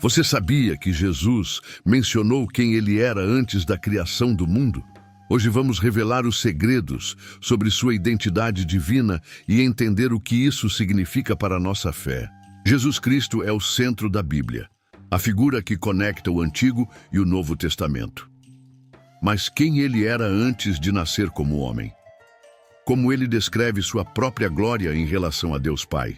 Você sabia que Jesus mencionou quem ele era antes da criação do mundo? Hoje vamos revelar os segredos sobre sua identidade divina e entender o que isso significa para a nossa fé. Jesus Cristo é o centro da Bíblia, a figura que conecta o Antigo e o Novo Testamento. Mas quem ele era antes de nascer como homem? Como ele descreve sua própria glória em relação a Deus Pai?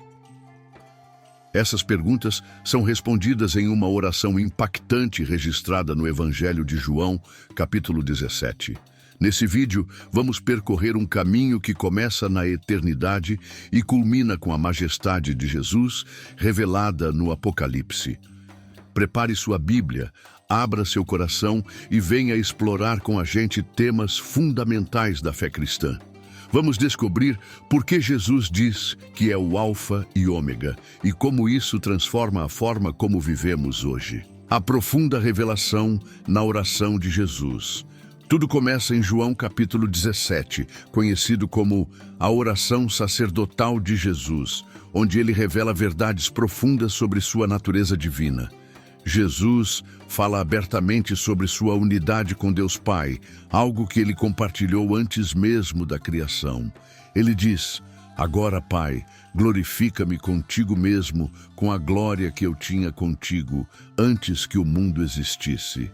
Essas perguntas são respondidas em uma oração impactante registrada no Evangelho de João, capítulo 17. Nesse vídeo, vamos percorrer um caminho que começa na eternidade e culmina com a majestade de Jesus, revelada no Apocalipse. Prepare sua Bíblia, abra seu coração e venha explorar com a gente temas fundamentais da fé cristã. Vamos descobrir por que Jesus diz que é o Alfa e Ômega e como isso transforma a forma como vivemos hoje. A profunda revelação na oração de Jesus. Tudo começa em João capítulo 17, conhecido como a oração sacerdotal de Jesus, onde ele revela verdades profundas sobre sua natureza divina. Jesus fala abertamente sobre sua unidade com Deus Pai, algo que ele compartilhou antes mesmo da criação. Ele diz: "Agora, Pai, glorifica-me contigo mesmo, com a glória que eu tinha contigo antes que o mundo existisse."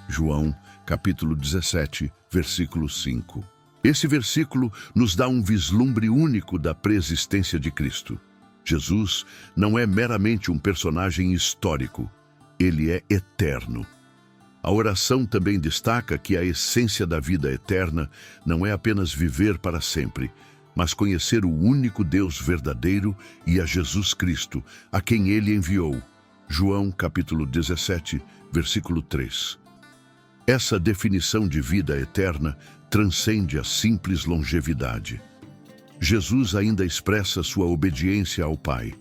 João, capítulo 17, versículo 5. Esse versículo nos dá um vislumbre único da preexistência de Cristo. Jesus não é meramente um personagem histórico. Ele é eterno. A oração também destaca que a essência da vida eterna não é apenas viver para sempre, mas conhecer o único Deus verdadeiro e a Jesus Cristo, a quem ele enviou. João capítulo 17, versículo 3. Essa definição de vida eterna transcende a simples longevidade. Jesus ainda expressa sua obediência ao Pai.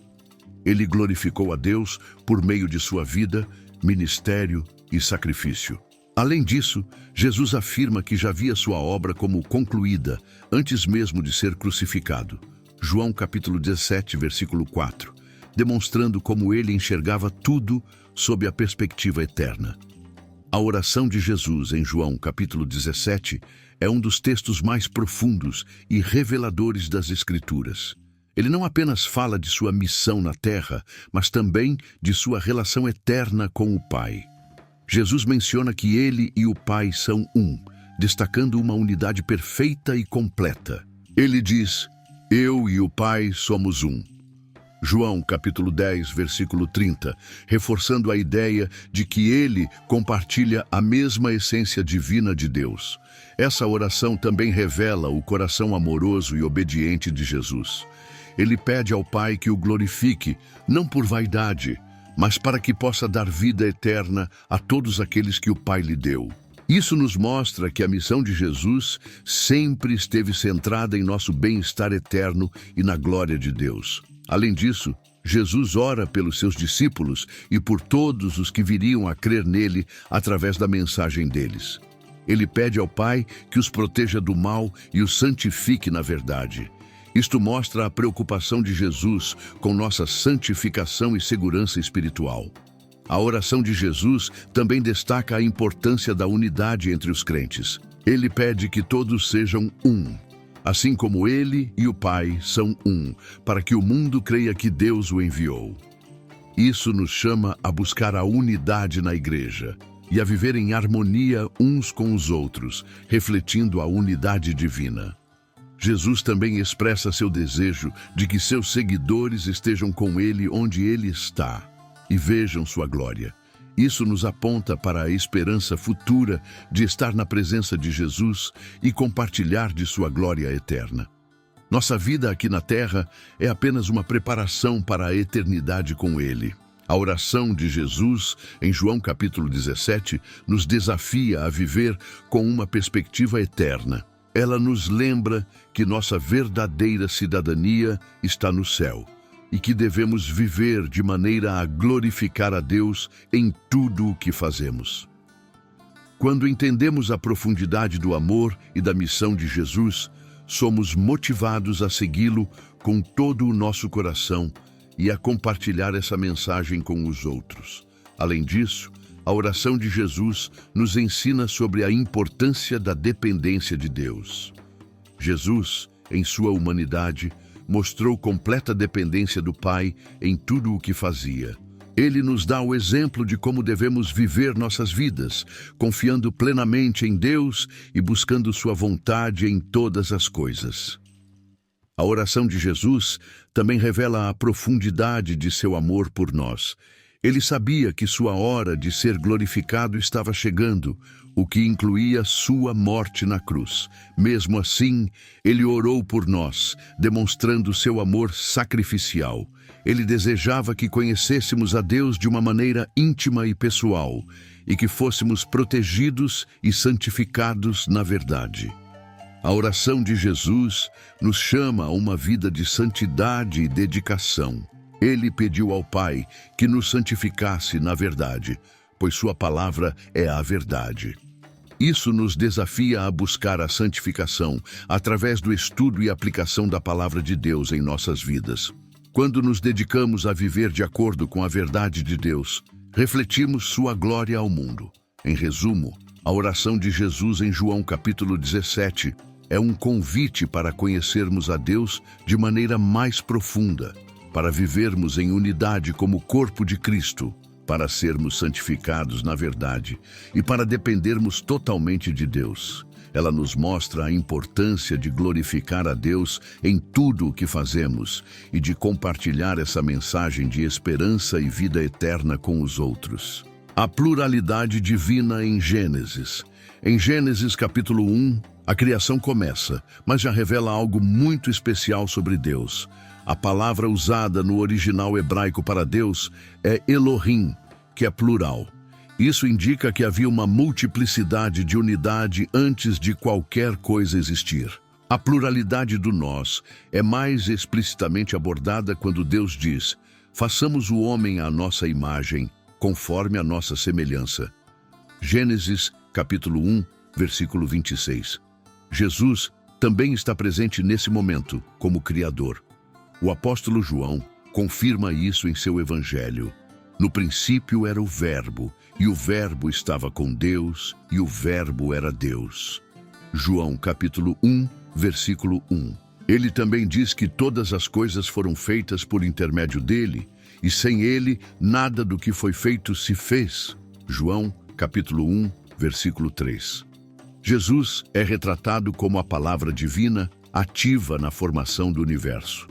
Ele glorificou a Deus por meio de sua vida, ministério e sacrifício. Além disso, Jesus afirma que já via sua obra como concluída antes mesmo de ser crucificado. João capítulo 17, versículo 4, demonstrando como ele enxergava tudo sob a perspectiva eterna. A oração de Jesus em João capítulo 17 é um dos textos mais profundos e reveladores das Escrituras. Ele não apenas fala de sua missão na terra, mas também de sua relação eterna com o Pai. Jesus menciona que ele e o Pai são um, destacando uma unidade perfeita e completa. Ele diz: "Eu e o Pai somos um." João capítulo 10, versículo 30, reforçando a ideia de que ele compartilha a mesma essência divina de Deus. Essa oração também revela o coração amoroso e obediente de Jesus. Ele pede ao Pai que o glorifique, não por vaidade, mas para que possa dar vida eterna a todos aqueles que o Pai lhe deu. Isso nos mostra que a missão de Jesus sempre esteve centrada em nosso bem-estar eterno e na glória de Deus. Além disso, Jesus ora pelos seus discípulos e por todos os que viriam a crer nele através da mensagem deles. Ele pede ao Pai que os proteja do mal e os santifique na verdade. Isto mostra a preocupação de Jesus com nossa santificação e segurança espiritual. A oração de Jesus também destaca a importância da unidade entre os crentes. Ele pede que todos sejam um, assim como ele e o Pai são um, para que o mundo creia que Deus o enviou. Isso nos chama a buscar a unidade na igreja e a viver em harmonia uns com os outros, refletindo a unidade divina. Jesus também expressa seu desejo de que seus seguidores estejam com ele onde ele está e vejam sua glória. Isso nos aponta para a esperança futura de estar na presença de Jesus e compartilhar de sua glória eterna. Nossa vida aqui na terra é apenas uma preparação para a eternidade com ele. A oração de Jesus, em João capítulo 17, nos desafia a viver com uma perspectiva eterna. Ela nos lembra que nossa verdadeira cidadania está no céu e que devemos viver de maneira a glorificar a Deus em tudo o que fazemos. Quando entendemos a profundidade do amor e da missão de Jesus, somos motivados a segui-lo com todo o nosso coração e a compartilhar essa mensagem com os outros. Além disso, a oração de Jesus nos ensina sobre a importância da dependência de Deus. Jesus, em sua humanidade, mostrou completa dependência do Pai em tudo o que fazia. Ele nos dá o exemplo de como devemos viver nossas vidas, confiando plenamente em Deus e buscando sua vontade em todas as coisas. A oração de Jesus também revela a profundidade de seu amor por nós. Ele sabia que sua hora de ser glorificado estava chegando, o que incluía sua morte na cruz. Mesmo assim, ele orou por nós, demonstrando seu amor sacrificial. Ele desejava que conhecêssemos a Deus de uma maneira íntima e pessoal, e que fôssemos protegidos e santificados na verdade. A oração de Jesus nos chama a uma vida de santidade e dedicação. Ele pediu ao Pai que nos santificasse na verdade, pois sua palavra é a verdade. Isso nos desafia a buscar a santificação através do estudo e aplicação da palavra de Deus em nossas vidas. Quando nos dedicamos a viver de acordo com a verdade de Deus, refletimos sua glória ao mundo. Em resumo, a oração de Jesus em João capítulo 17 é um convite para conhecermos a Deus de maneira mais profunda, para vivermos em unidade como corpo de Cristo, para sermos santificados na verdade e para dependermos totalmente de Deus. Ela nos mostra a importância de glorificar a Deus em tudo o que fazemos e de compartilhar essa mensagem de esperança e vida eterna com os outros. A pluralidade divina em Gênesis. Em Gênesis capítulo 1, a criação começa, mas já revela algo muito especial sobre Deus. A palavra usada no original hebraico para Deus é Elohim, que é plural. Isso indica que havia uma multiplicidade de unidade antes de qualquer coisa existir. A pluralidade do nós é mais explicitamente abordada quando Deus diz: façamos o homem à nossa imagem, conforme a nossa semelhança. Gênesis, capítulo 1, versículo 26. Jesus também está presente nesse momento, como Criador. O apóstolo João confirma isso em seu Evangelho. No princípio era o Verbo, e o Verbo estava com Deus, e o Verbo era Deus. João capítulo 1, versículo 1. Ele também diz que todas as coisas foram feitas por intermédio dele, e sem ele nada do que foi feito se fez. João capítulo 1, versículo 3. Jesus é retratado como a palavra divina ativa na formação do universo.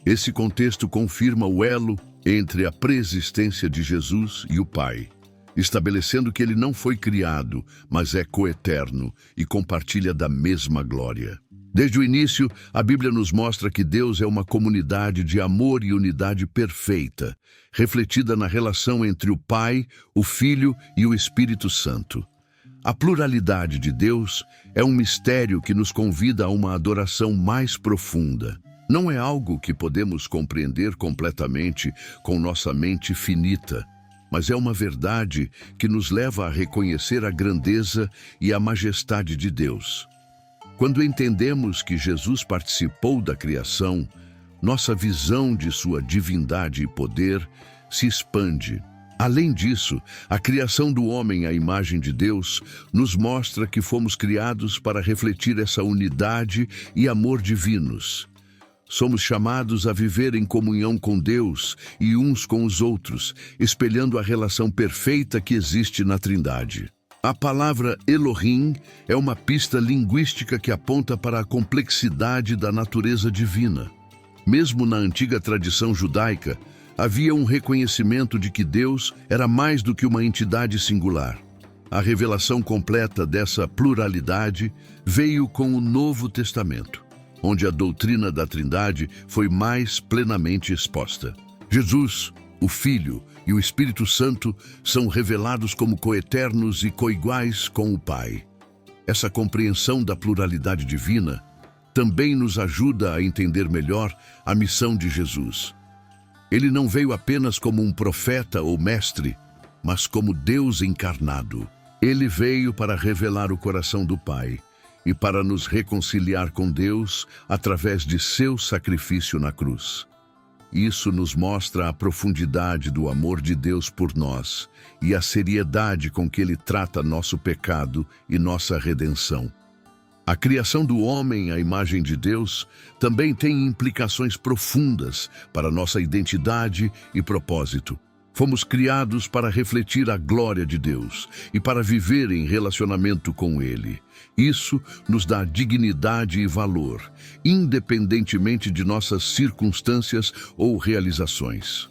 Esse contexto confirma o elo entre a preexistência de Jesus e o Pai, estabelecendo que ele não foi criado, mas é coeterno e compartilha da mesma glória. Desde o início, a Bíblia nos mostra que Deus é uma comunidade de amor e unidade perfeita, refletida na relação entre o Pai, o Filho e o Espírito Santo. A pluralidade de Deus é um mistério que nos convida a uma adoração mais profunda. Não é algo que podemos compreender completamente com nossa mente finita, mas é uma verdade que nos leva a reconhecer a grandeza e a majestade de Deus. Quando entendemos que Jesus participou da criação, nossa visão de sua divindade e poder se expande. Além disso, a criação do homem à imagem de Deus nos mostra que fomos criados para refletir essa unidade e amor divinos. Somos chamados a viver em comunhão com Deus e uns com os outros, espelhando a relação perfeita que existe na Trindade. A palavra Elohim é uma pista linguística que aponta para a complexidade da natureza divina. Mesmo na antiga tradição judaica, havia um reconhecimento de que Deus era mais do que uma entidade singular. A revelação completa dessa pluralidade veio com o Novo Testamento, onde a doutrina da Trindade foi mais plenamente exposta. Jesus, o Filho e o Espírito Santo são revelados como coeternos e coiguais com o Pai. Essa compreensão da pluralidade divina também nos ajuda a entender melhor a missão de Jesus. Ele não veio apenas como um profeta ou mestre, mas como Deus encarnado. Ele veio para revelar o coração do Pai e para nos reconciliar com Deus através de seu sacrifício na cruz. Isso nos mostra a profundidade do amor de Deus por nós e a seriedade com que Ele trata nosso pecado e nossa redenção. A criação do homem à imagem de Deus também tem implicações profundas para nossa identidade e propósito. Fomos criados para refletir a glória de Deus e para viver em relacionamento com Ele. Isso nos dá dignidade e valor, independentemente de nossas circunstâncias ou realizações.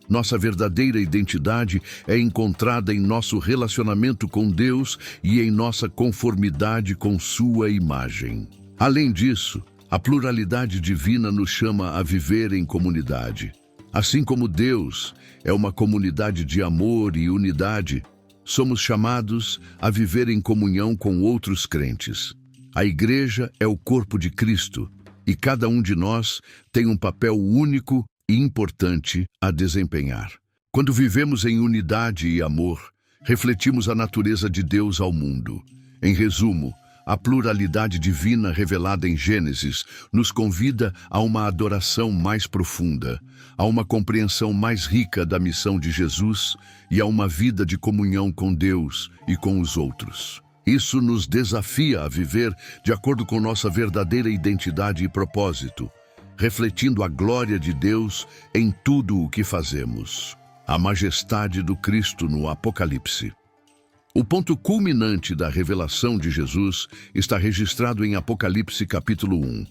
Nossa verdadeira identidade é encontrada em nosso relacionamento com Deus e em nossa conformidade com sua imagem. Além disso, a pluralidade divina nos chama a viver em comunidade. Assim como Deus é uma comunidade de amor e unidade, somos chamados a viver em comunhão com outros crentes. A Igreja é o corpo de Cristo e cada um de nós tem um papel único e importante a desempenhar. Quando vivemos em unidade e amor, refletimos a natureza de Deus ao mundo. Em resumo, a pluralidade divina revelada em Gênesis nos convida a uma adoração mais profunda, a uma compreensão mais rica da missão de Jesus e a uma vida de comunhão com Deus e com os outros. Isso nos desafia a viver de acordo com nossa verdadeira identidade e propósito, refletindo a glória de Deus em tudo o que fazemos. A majestade do Cristo no Apocalipse. O ponto culminante da revelação de Jesus está registrado em Apocalipse capítulo 1.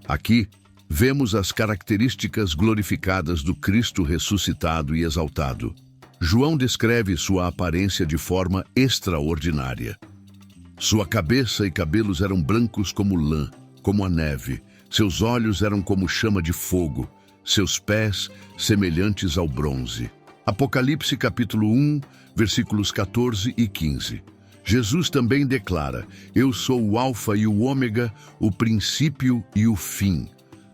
Aqui, vemos as características glorificadas do Cristo ressuscitado e exaltado. João descreve sua aparência de forma extraordinária. Sua cabeça e cabelos eram brancos como lã, como a neve. Seus olhos eram como chama de fogo, seus pés semelhantes ao bronze. Apocalipse capítulo 1, versículos 14 e 15. Jesus também declara: Eu sou o Alfa e o Ômega, o princípio e o fim.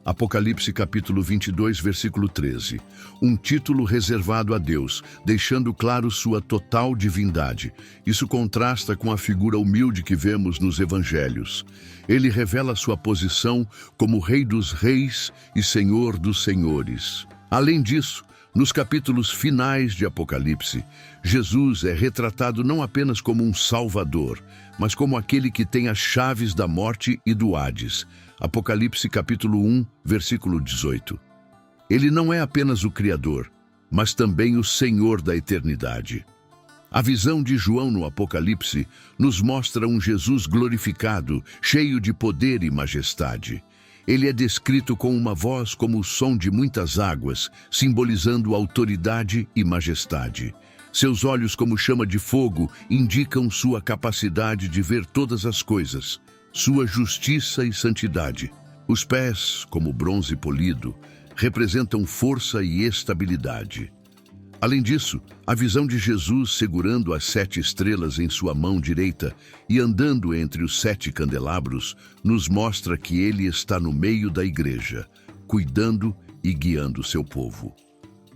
Apocalipse capítulo 22, versículo 13. Um título reservado a Deus, deixando claro sua total divindade. Isso contrasta com a figura humilde que vemos nos evangelhos. Ele revela sua posição como Rei dos Reis e Senhor dos Senhores. Além disso, nos capítulos finais de Apocalipse, Jesus é retratado não apenas como um Salvador, mas como aquele que tem as chaves da morte e do Hades. Apocalipse capítulo 1, versículo 18. Ele não é apenas o Criador, mas também o Senhor da eternidade. A visão de João no Apocalipse nos mostra um Jesus glorificado, cheio de poder e majestade. Ele é descrito com uma voz como o som de muitas águas, simbolizando autoridade e majestade. Seus olhos, como chama de fogo, indicam sua capacidade de ver todas as coisas, sua justiça e santidade. Os pés, como bronze polido, representam força e estabilidade. Além disso, a visão de Jesus segurando as 7 estrelas em sua mão direita e andando entre os 7 candelabros nos mostra que ele está no meio da igreja, cuidando e guiando seu povo.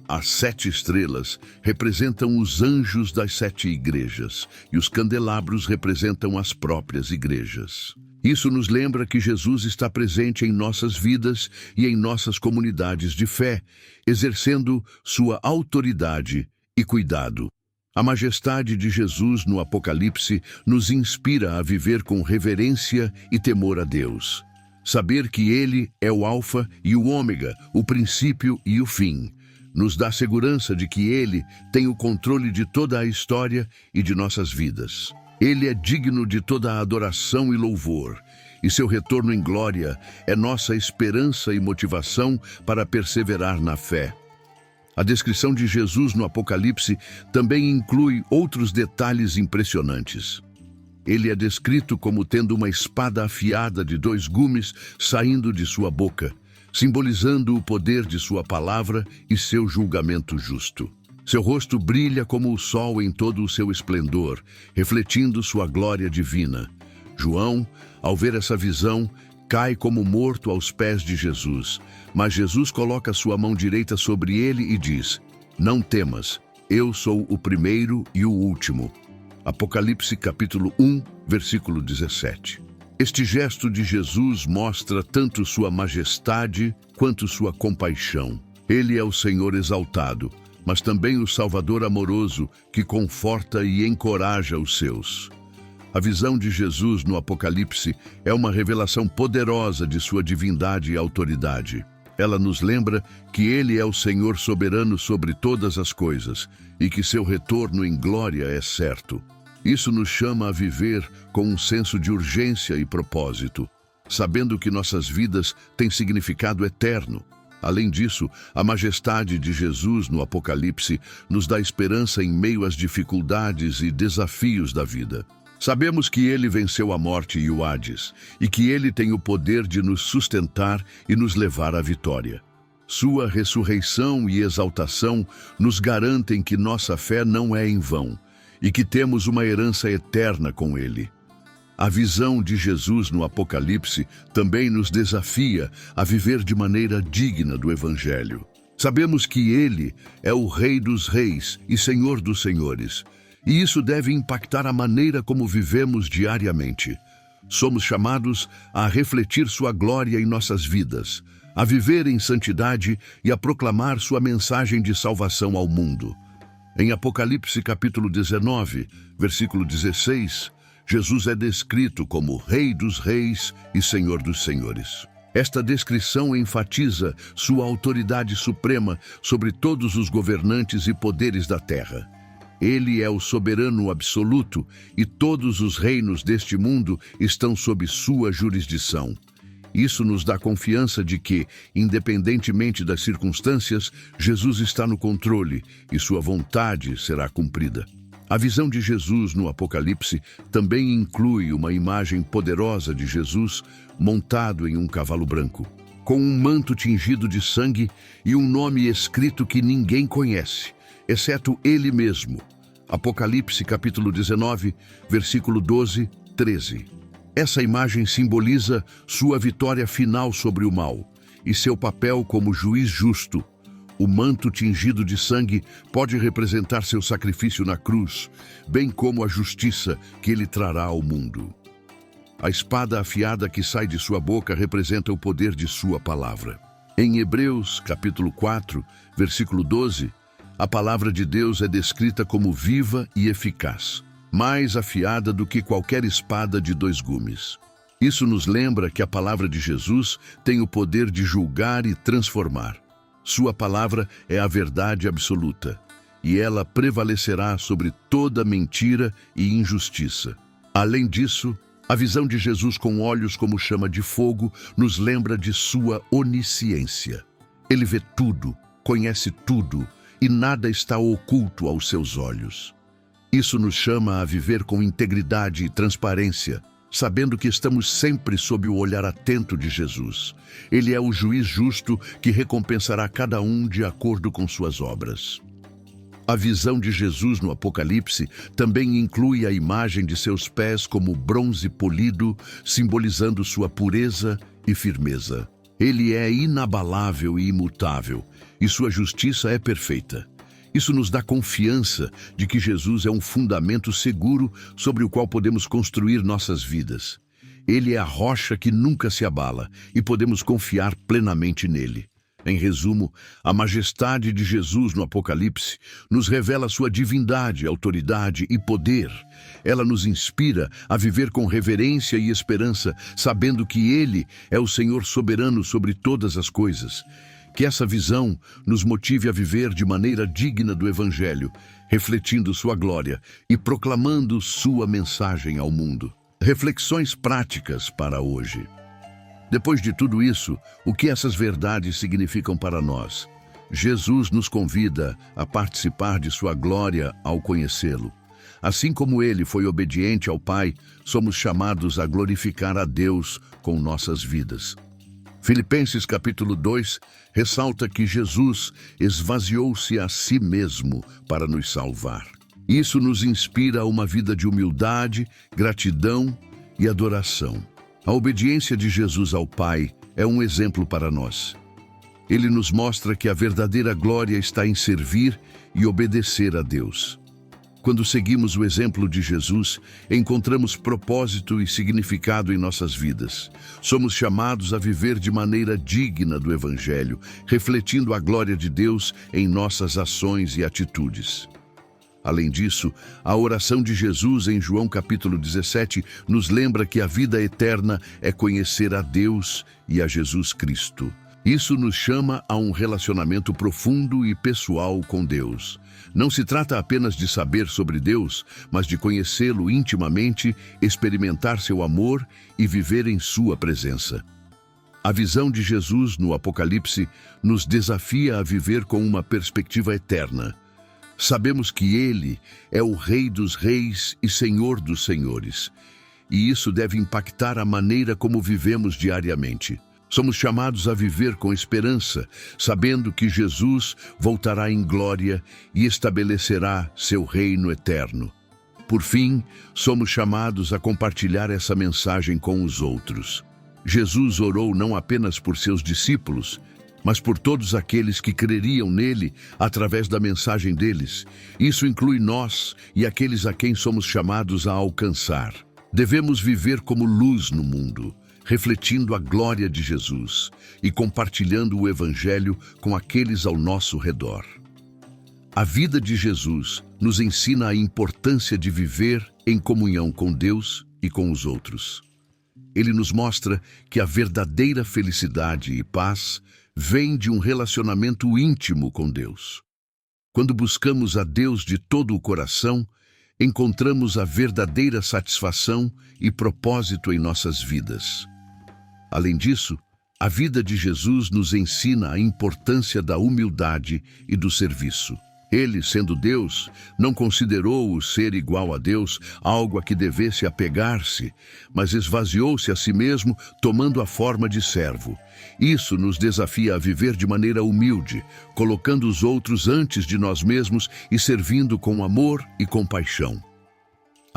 As 7 estrelas representam os anjos das 7 igrejas e os candelabros representam as próprias igrejas. Isso nos lembra que Jesus está presente em nossas vidas e em nossas comunidades de fé, exercendo sua autoridade e cuidado. A majestade de Jesus no Apocalipse nos inspira a viver com reverência e temor a Deus. Saber que Ele é o Alfa e o Ômega, o princípio e o fim, nos dá segurança de que Ele tem o controle de toda a história e de nossas vidas. Ele é digno de toda a adoração e louvor, e seu retorno em glória é nossa esperança e motivação para perseverar na fé. A descrição de Jesus no Apocalipse também inclui outros detalhes impressionantes. Ele é descrito como tendo uma espada afiada de 2 gumes saindo de sua boca, simbolizando o poder de sua palavra e seu julgamento justo. Seu rosto brilha como o sol em todo o seu esplendor, refletindo sua glória divina. João, ao ver essa visão, cai como morto aos pés de Jesus, mas Jesus coloca sua mão direita sobre ele e diz: Não temas, eu sou o primeiro e o último. Apocalipse capítulo 1, versículo 17. Este gesto de Jesus mostra tanto sua majestade quanto sua compaixão. Ele é o Senhor exaltado, mas também o Salvador amoroso que conforta e encoraja os seus. A visão de Jesus no Apocalipse é uma revelação poderosa de sua divindade e autoridade. Ela nos lembra que Ele é o Senhor soberano sobre todas as coisas e que seu retorno em glória é certo. Isso nos chama a viver com um senso de urgência e propósito, sabendo que nossas vidas têm significado eterno. Além disso, a majestade de Jesus no Apocalipse nos dá esperança em meio às dificuldades e desafios da vida. Sabemos que Ele venceu a morte e o Hades, e que Ele tem o poder de nos sustentar e nos levar à vitória. Sua ressurreição e exaltação nos garantem que nossa fé não é em vão, e que temos uma herança eterna com Ele. A visão de Jesus no Apocalipse também nos desafia a viver de maneira digna do Evangelho. Sabemos que Ele é o Rei dos Reis e Senhor dos Senhores, e isso deve impactar a maneira como vivemos diariamente. Somos chamados a refletir sua glória em nossas vidas, a viver em santidade e a proclamar sua mensagem de salvação ao mundo. Em Apocalipse capítulo 19, versículo 16, Jesus é descrito como Rei dos Reis e Senhor dos Senhores. Esta descrição enfatiza sua autoridade suprema sobre todos os governantes e poderes da terra. Ele é o soberano absoluto e todos os reinos deste mundo estão sob sua jurisdição. Isso nos dá confiança de que, independentemente das circunstâncias, Jesus está no controle e sua vontade será cumprida. A visão de Jesus no Apocalipse também inclui uma imagem poderosa de Jesus montado em um cavalo branco, com um manto tingido de sangue e um nome escrito que ninguém conhece, exceto Ele mesmo. Apocalipse capítulo 19, versículo 12, 13. Essa imagem simboliza sua vitória final sobre o mal e seu papel como juiz justo. O manto tingido de sangue pode representar seu sacrifício na cruz, bem como a justiça que ele trará ao mundo. A espada afiada que sai de sua boca representa o poder de sua palavra. Em Hebreus capítulo 4, versículo 12, a palavra de Deus é descrita como viva e eficaz, mais afiada do que qualquer espada de dois gumes. Isso nos lembra que a palavra de Jesus tem o poder de julgar e transformar. Sua palavra é a verdade absoluta, e ela prevalecerá sobre toda mentira e injustiça. Além disso, a visão de Jesus com olhos como chama de fogo nos lembra de sua onisciência. Ele vê tudo, conhece tudo, e nada está oculto aos seus olhos. Isso nos chama a viver com integridade e transparência, sabendo que estamos sempre sob o olhar atento de Jesus. Ele é o juiz justo que recompensará cada um de acordo com suas obras. A visão de Jesus no Apocalipse também inclui a imagem de seus pés como bronze polido, simbolizando sua pureza e firmeza. Ele é inabalável e imutável, e sua justiça é perfeita. Isso nos dá confiança de que Jesus é um fundamento seguro sobre o qual podemos construir nossas vidas. Ele é a rocha que nunca se abala e podemos confiar plenamente nele. Em resumo, a majestade de Jesus no Apocalipse nos revela sua divindade, autoridade e poder. Ela nos inspira a viver com reverência e esperança, sabendo que Ele é o Senhor soberano sobre todas as coisas. Que essa visão nos motive a viver de maneira digna do Evangelho, refletindo sua glória e proclamando sua mensagem ao mundo. Reflexões práticas para hoje. Depois de tudo isso, o que essas verdades significam para nós? Jesus nos convida a participar de sua glória ao conhecê-lo. Assim como ele foi obediente ao Pai, somos chamados a glorificar a Deus com nossas vidas. Filipenses capítulo 2 ressalta que Jesus esvaziou-se a si mesmo para nos salvar. Isso nos inspira a uma vida de humildade, gratidão e adoração. A obediência de Jesus ao Pai é um exemplo para nós. Ele nos mostra que a verdadeira glória está em servir e obedecer a Deus. Quando seguimos o exemplo de Jesus, encontramos propósito e significado em nossas vidas. Somos chamados a viver de maneira digna do Evangelho, refletindo a glória de Deus em nossas ações e atitudes. Além disso, a oração de Jesus em João capítulo 17 nos lembra que a vida eterna é conhecer a Deus e a Jesus Cristo. Isso nos chama a um relacionamento profundo e pessoal com Deus. Não se trata apenas de saber sobre Deus, mas de conhecê-lo intimamente, experimentar seu amor e viver em sua presença. A visão de Jesus no Apocalipse nos desafia a viver com uma perspectiva eterna. Sabemos que Ele é o Rei dos Reis e Senhor dos Senhores, e isso deve impactar a maneira como vivemos diariamente. Somos chamados a viver com esperança, sabendo que Jesus voltará em glória e estabelecerá seu reino eterno. Por fim, somos chamados a compartilhar essa mensagem com os outros. Jesus orou não apenas por seus discípulos, mas por todos aqueles que creriam nele através da mensagem deles. Isso inclui nós e aqueles a quem somos chamados a alcançar. Devemos viver como luz no mundo, refletindo a glória de Jesus e compartilhando o Evangelho com aqueles ao nosso redor. A vida de Jesus nos ensina a importância de viver em comunhão com Deus e com os outros. Ele nos mostra que a verdadeira felicidade e paz vem de um relacionamento íntimo com Deus. Quando buscamos a Deus de todo o coração, encontramos a verdadeira satisfação e propósito em nossas vidas. Além disso, a vida de Jesus nos ensina a importância da humildade e do serviço. Ele, sendo Deus, não considerou o ser igual a Deus algo a que devesse apegar-se, mas esvaziou-se a si mesmo, tomando a forma de servo. Isso nos desafia a viver de maneira humilde, colocando os outros antes de nós mesmos e servindo com amor e compaixão.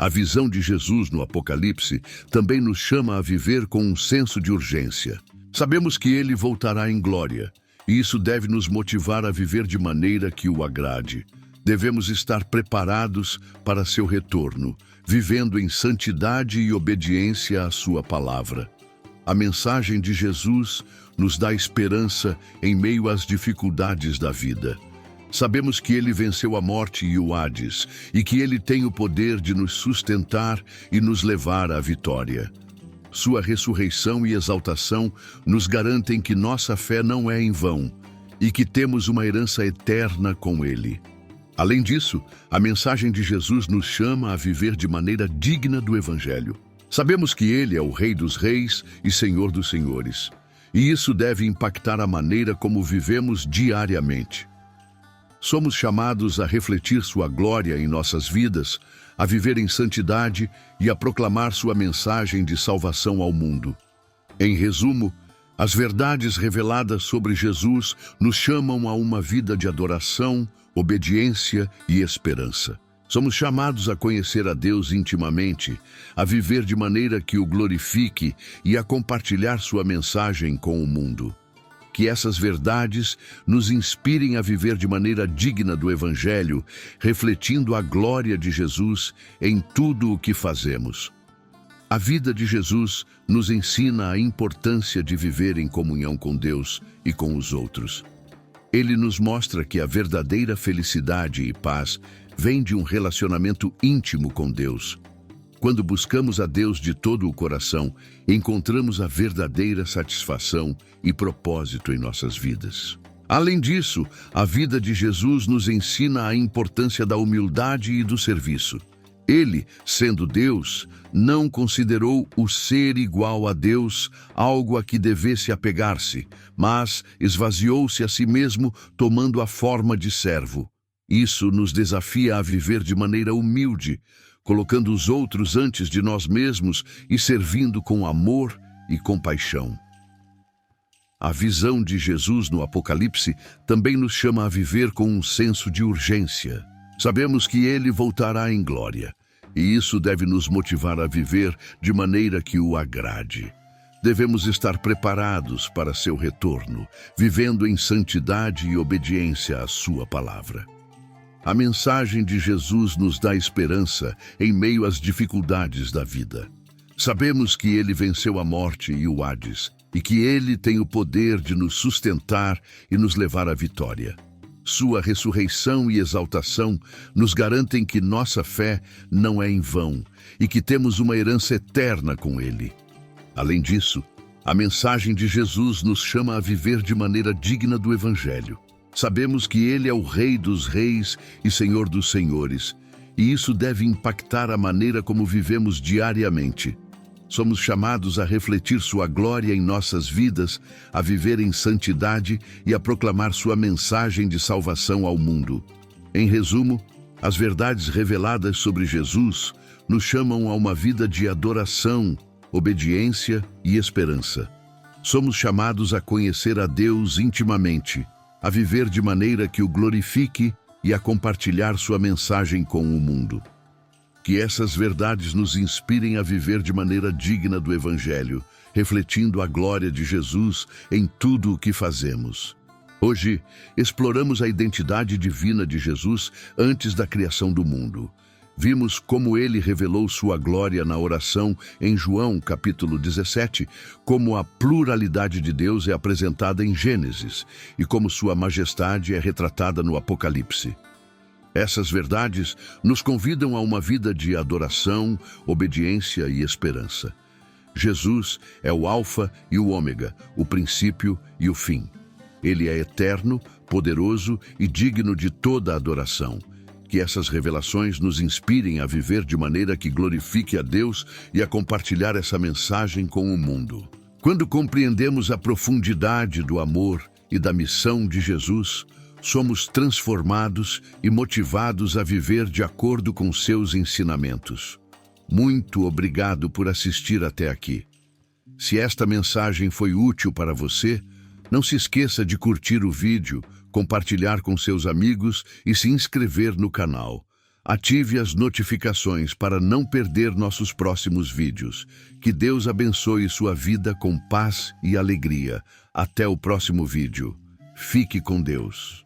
A visão de Jesus no Apocalipse também nos chama a viver com um senso de urgência. Sabemos que ele voltará em glória, e isso deve nos motivar a viver de maneira que o agrade. Devemos estar preparados para seu retorno, vivendo em santidade e obediência à sua palavra. A mensagem de Jesus nos dá esperança em meio às dificuldades da vida. Sabemos que ele venceu a morte e o Hades, e que ele tem o poder de nos sustentar e nos levar à vitória. Sua ressurreição e exaltação nos garantem que nossa fé não é em vão e que temos uma herança eterna com ele. Além disso, a mensagem de Jesus nos chama a viver de maneira digna do Evangelho. Sabemos que ele é o Rei dos Reis e Senhor dos Senhores, e isso deve impactar a maneira como vivemos diariamente. Somos chamados a refletir sua glória em nossas vidas, a viver em santidade e a proclamar sua mensagem de salvação ao mundo. Em resumo, as verdades reveladas sobre Jesus nos chamam a uma vida de adoração, obediência e esperança. Somos chamados a conhecer a Deus intimamente, a viver de maneira que o glorifique e a compartilhar sua mensagem com o mundo. Que essas verdades nos inspirem a viver de maneira digna do Evangelho, refletindo a glória de Jesus em tudo o que fazemos. A vida de Jesus nos ensina a importância de viver em comunhão com Deus e com os outros. Ele nos mostra que a verdadeira felicidade e paz vem de um relacionamento íntimo com Deus. Quando buscamos a Deus de todo o coração, encontramos a verdadeira satisfação e propósito em nossas vidas. Além disso, a vida de Jesus nos ensina a importância da humildade e do serviço. Ele, sendo Deus, não considerou o ser igual a Deus algo a que devesse apegar-se, mas esvaziou-se a si mesmo, tomando a forma de servo. Isso nos desafia a viver de maneira humilde, colocando os outros antes de nós mesmos e servindo com amor e compaixão. A visão de Jesus no Apocalipse também nos chama a viver com um senso de urgência. Sabemos que ele voltará em glória, e isso deve nos motivar a viver de maneira que o agrade. Devemos estar preparados para seu retorno, vivendo em santidade e obediência à sua palavra. A mensagem de Jesus nos dá esperança em meio às dificuldades da vida. Sabemos que ele venceu a morte e o Hades, e que ele tem o poder de nos sustentar e nos levar à vitória. Sua ressurreição e exaltação nos garantem que nossa fé não é em vão e que temos uma herança eterna com ele. Além disso, a mensagem de Jesus nos chama a viver de maneira digna do Evangelho. Sabemos que ele é o Rei dos Reis e Senhor dos Senhores, e isso deve impactar a maneira como vivemos diariamente. Somos chamados a refletir sua glória em nossas vidas, a viver em santidade e a proclamar sua mensagem de salvação ao mundo. Em resumo, as verdades reveladas sobre Jesus nos chamam a uma vida de adoração, obediência e esperança. Somos chamados a conhecer a Deus intimamente, a viver de maneira que o glorifique e a compartilhar sua mensagem com o mundo. Que essas verdades nos inspirem a viver de maneira digna do Evangelho, refletindo a glória de Jesus em tudo o que fazemos. Hoje, exploramos a identidade divina de Jesus antes da criação do mundo. Vimos como ele revelou sua glória na oração em João, capítulo 17, como a pluralidade de Deus é apresentada em Gênesis e como sua majestade é retratada no Apocalipse. Essas verdades nos convidam a uma vida de adoração, obediência e esperança. Jesus é o Alfa e o Ômega, o princípio e o fim. Ele é eterno, poderoso e digno de toda adoração. Que essas revelações nos inspirem a viver de maneira que glorifique a Deus e a compartilhar essa mensagem com o mundo. Quando compreendemos a profundidade do amor e da missão de Jesus, somos transformados e motivados a viver de acordo com seus ensinamentos. Muito obrigado por assistir até aqui. Se esta mensagem foi útil para você, não se esqueça de curtir o vídeo, compartilhar com seus amigos e se inscrever no canal. Ative as notificações para não perder nossos próximos vídeos. Que Deus abençoe sua vida com paz e alegria. Até o próximo vídeo. Fique com Deus.